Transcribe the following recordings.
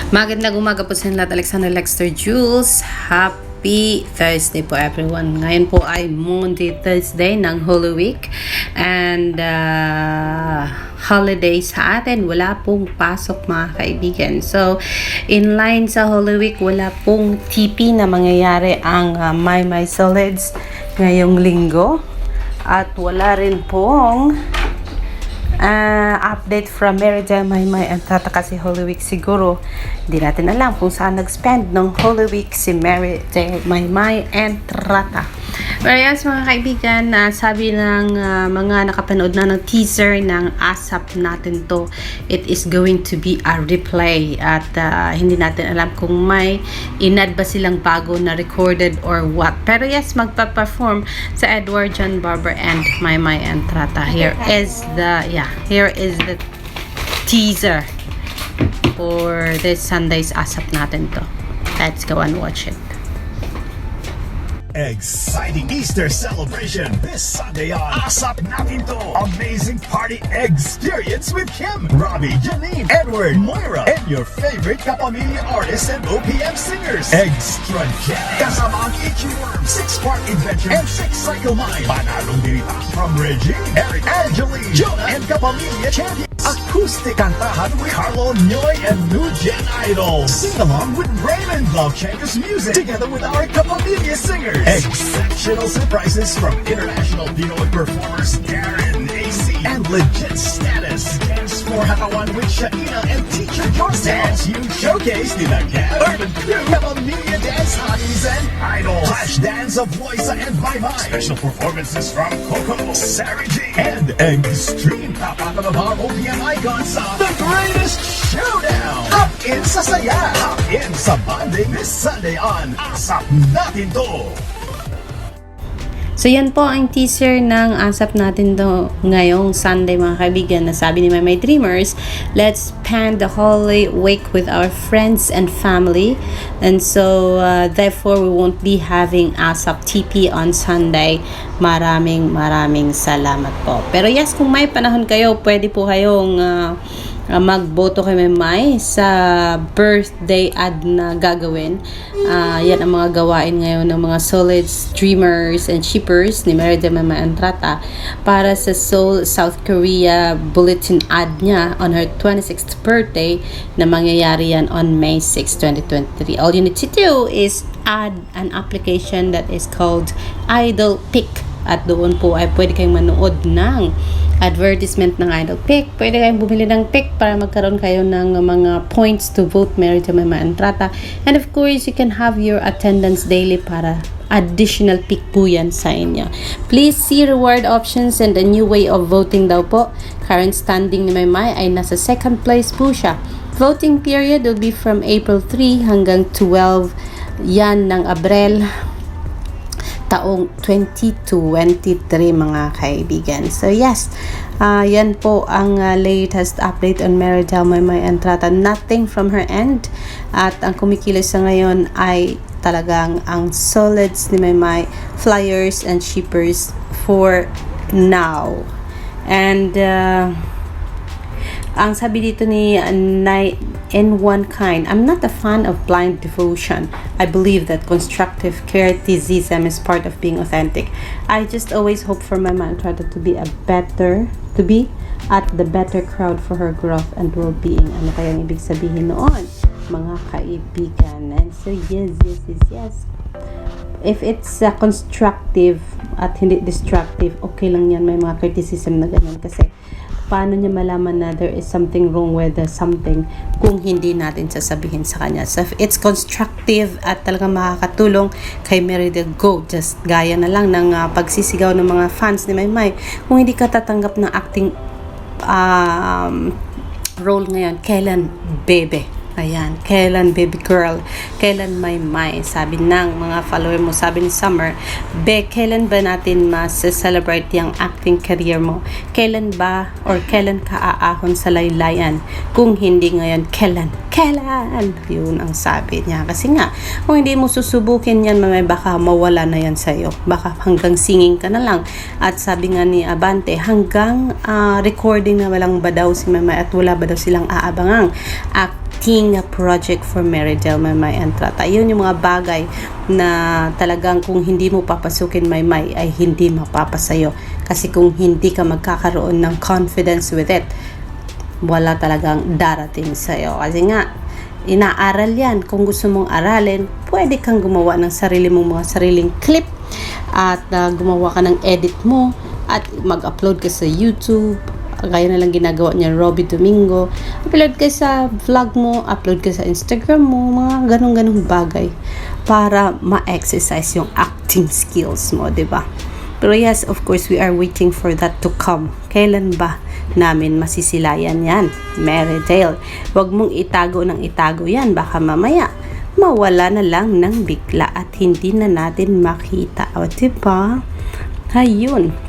Magandang umaga po sa lahat. Alexander Lexter Jules. Happy Thursday po everyone. Ngayon po ay Monday, Thursday ng Holy Week. And holiday sa atin. Wala pong pasok mga kaibigan. So, in line sa Holy Week, wala pong TP na mangyayari ang My Solids ngayong linggo. At wala rin pong update from Merida Maymay and Tata kasi Holy Week siguro. Hindi natin alam kung saan nag-spend ng Holy Week si Merida Maymay and Tata. Pero yes mga kaibigan, sabi ng mga nakapanood na ng teaser ng ASAP natin to, it is going to be a replay at hindi natin alam kung may inad ba silang bago na recorded or what. Pero yes, magpa-perform sa Edward John Barber and Maymay and Tata. Here is the teaser for this Sunday's ASAP natin to. Let's go and watch it. Exciting Easter celebration this Sunday on ASAP Natin To. Amazing party experience with Kim, Robbie, Janine, Edward, Moira, and your favorite Kapamilya artists and OPM singers. Extra Jet, kasama ang Ichiworm, 6-part adventure, and 6-cycle mind. Panalong dirita from Regine, Eric, Angeline, Jonah, and Kapamilya champions. Acoustic kantahan with Carlo Nyoy and New Gen Idol. Sing along with Raymond Lovchenko's music together with our Kapamilya singers. Exceptional surprises from international Pinoy performers Karen, AC, and Legit Status. Dance for Hatawan with Shaina and Teacher Johnson. Dance You Showcase nila Kat, Urban Crew, Kapamilya Dance Hotties, and Idol. Flash Dance of Loisa and Maymay. Special performances from Coco, Sarah G, and Extreme. Tapat ng mga OPM icons sa The Greatest Showdown. Up in sa saya, up in sa bonding this Sunday on ASAP Natin To. So yan po ang teaser ng ASAP natin to ngayong Sunday mga kaibigan. Nasabi ni My Dreamers, let's spend the Holy Week with our friends and family. And so therefore we won't be having ASAP TP on Sunday. Maraming salamat po. Pero yes, kung may panahon kayo, pwede po kayong magboto kay Maymay sa birthday ad na gagawin. Yan ang mga gawain ngayon ng mga solids, dreamers, and shippers ni Merida Maymay and Tata para sa Seoul, South Korea bulletin ad niya on her 26th birthday na mangyayari yan on May 6, 2023. All you need to do is add an application that is called Idol Pick at doon po ay pwede kayong manood ng advertisement ng Idol Pick. Pwede kayong bumili ng pick para magkaroon kayo ng mga points to vote Merida Maymay and Tata. And of course, you can have your attendance daily para additional pick po yan sa inyo. Please see reward options and a new way of voting daw po. Current standing ni Maymay ay nasa second place po siya. Voting period will be from April 3 hanggang 12 yan ng Abril taong 2023 mga kaibigan. So yes, yan po ang latest update on Merida Maymay and Tata. Nothing from her end. At ang kumikilos sa ngayon ay talagang ang solids ni Maymay, flyers and shippers for now. And ang sabi dito ni in one kind, I'm not a fan of blind devotion. I believe that constructive criticism is part of being authentic. I just always hope for my man Tata to be at the better crowd for her growth and well-being. Ano kayang ibig sabihin noon, mga kaibigan? And so yes. If it's constructive at hindi destructive, okay lang yan. May mga criticism na ganyan kasi paano niya malaman na there is something wrong with something kung hindi natin sasabihin sa kanya. So if it's constructive at talagang makakatulong kay Merida, go. Just gaya na lang ng pagsisigaw ng mga fans ni Maymay. Kung hindi ka tatanggap ng acting role ngayon, kailan bebe? Ayan, kailan baby girl? Kailan Maymay? Sabi ng mga follower mo, sabi ni Summer, kailan ba natin mas-celebrate yung acting career mo? Kailan ba or kailan ka aahon sa laylayan? Kung hindi ngayon, kailan? Yun ang sabi niya. Kasi nga, kung hindi mo susubukin yan, Maymay, baka mawala na yan sa'yo. Baka hanggang singing ka na lang. At sabi nga ni Abante, hanggang recording na walang ba daw si Maymay at wala ba daw silang aabangang exciting project for Meridel Maymay Entrata. Yun yung mga bagay na talagang kung hindi mo papasukin Maymay ay hindi mapapasayo. Kasi kung hindi ka magkakaroon ng confidence with it, wala talagang darating sa'yo. Kasi nga, inaaral yan. Kung gusto mong aralin, pwede kang gumawa ng sarili mong mga sariling clip at gumawa ka ng edit mo at mag-upload ka sa YouTube. Gaya na lang ginagawa niya Robby Domingo. Upload ka sa vlog mo, upload ka sa Instagram mo, mga ganong-ganong bagay para ma-exercise yung acting skills mo, 'di ba? Pero yes, of course, we are waiting for that to come. Kailan ba namin masisilayan yan? Meridel, wag mong itago ng itago yan. Baka mamaya, mawala na lang ng bigla at hindi na natin makita. O, diba? Ayun.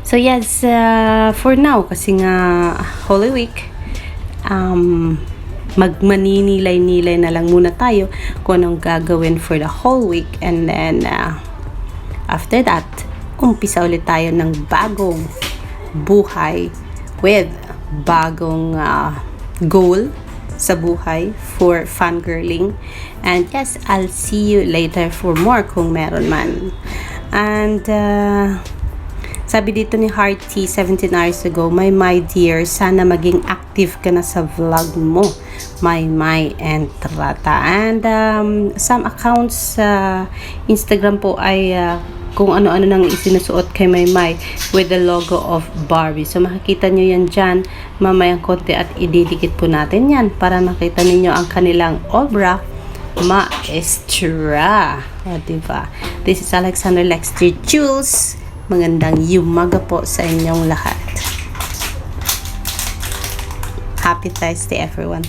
So yes, for now, kasi nga Holy Week, magmaninilay-nilay na lang muna tayo kung anong gagawin for the whole week. And then, after that, umpisa ulit tayo ng bagong buhay with bagong goal sa buhay for fangirling. And yes, I'll see you later for more kung meron man. And sabi dito ni Hearty 17 hours ago, my dear, sana maging active ka na sa vlog mo. My Entrata. And some accounts sa Instagram po ay kung ano-ano nang isinusuot kay Maymay with the logo of Barbie. So makikita nyo yan dyan mamayang konti at ididikit po natin yan para makita ninyo ang kanilang obra maestra. O, diba? This is Alexander Lexter Jules. Magandang umaga po sa inyong lahat. Happy Thursday, everyone.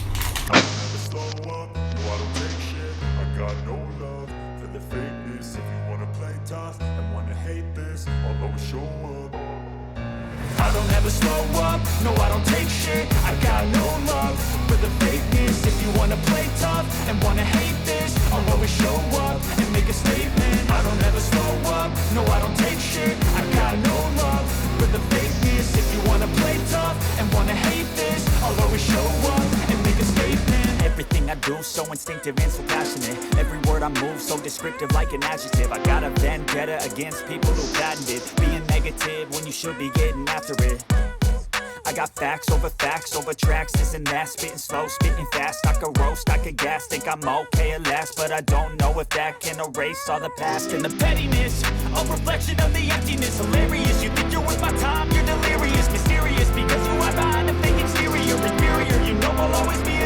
I don't ever slow up, no I don't take shit. I got no love for the fakeness. If you wanna play tough and wanna hate this, I'll always show up and make a statement. I don't ever slow up, no I don't take shit. I got no love for the fakeness. If you wanna play tough and wanna hate this, I'll always show up and make a statement. Everything I do so instinctive and so passionate. Every word I move so descriptive like an adjective. I got a vendetta against people who patented being negative when you should be getting after it. I got facts over tracks, this and that. Spitting slow, spitting fast. I could roast, I could gas. Think I'm okay at last, but I don't know if that can erase all the past. And the pettiness, a reflection of the emptiness. Hilarious, you think you're worth my time, you're delirious. Mysterious, because you are behind a fake exterior. Inferior, you know I'll always be